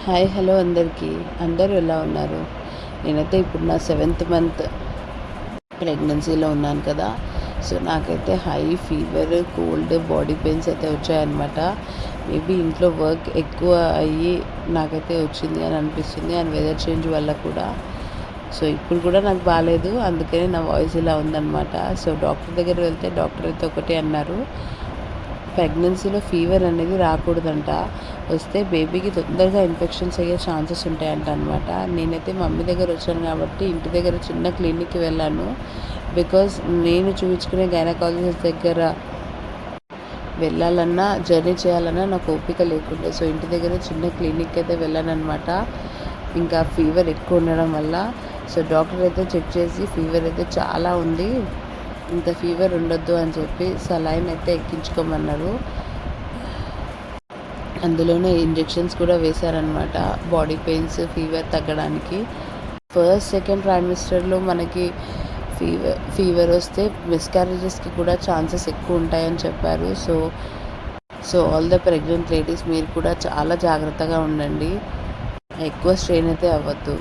Hi hello అందరికీ. అందరూ ఎలా ఉన్నారు? నేనైతే ఇప్పుడు నా 7th మంత్ ప్రెగ్నెన్సీలో ఉన్నాను కదా. సో నాకైతే high fever, cold, body pains అయితే వచ్చాయన్నమాట. మేబీ ఇంట్లో వర్క్ ఎక్కువ అయ్యి నాకైతే వచ్చింది అని అనిపిస్తుంది, అండ్ వెదర్ చేంజ్ వల్ల కూడా. సో ఇప్పుడు కూడా నాకు బాగాలేదు, అందుకని నా వాయిస్ ఇలా ఉందన్నమాట. సో డాక్టర్ దగ్గర వెళ్తే డాక్టర్ అయితే ఒకటే అన్నారు, ప్రెగ్నెన్సీలో ఫీవర్ అనేది రాకూడదంట. వస్తే బేబీకి తొందరగా ఇన్ఫెక్షన్స్ అయ్యే ఛాన్సెస్ ఉంటాయంట అనమాట. నేనైతే మమ్మీ దగ్గర వచ్చాను కాబట్టి ఇంటి దగ్గర చిన్న క్లినిక్కి వెళ్ళాను. బికాజ్ నేను చూపించుకునే గైనకాలజిస్ట్ దగ్గర వెళ్ళాలన్నా, జర్నీ చేయాలన్నా నాకు ఓపిక లేకుండే. సో ఇంటి దగ్గర చిన్న క్లినిక్ అయితే వెళ్ళాను అనమాట. ఇంకా ఫీవర్ ఎక్కువ ఉండడం వల్ల సో డాక్టర్ అయితే చెక్ చేసి ఫీవర్ అయితే చాలా ఉంది, ఇంత ఫీవర్ ఉండొద్దు అని చెప్పి సలైన్ అయితే ఎక్కించుకోమన్నారు. అందులోనే ఇంజెక్షన్స్ కూడా వేశారనమాట, బాడీ పెయిన్స్, ఫీవర్ తగ్గడానికి. ఫస్ట్ సెకండ్ ట్రైమిస్టర్లో మనకి ఫీవర్ వస్తే మిస్క్యారేజెస్కి కూడా ఛాన్సెస్ ఎక్కువ ఉంటాయని చెప్పారు. So all the pregnant ladies, మీరు కూడా చాలా జాగ్రత్తగా ఉండండి, ఎక్కువ స్ట్రెయిన్ అయితే అవ్వద్దు.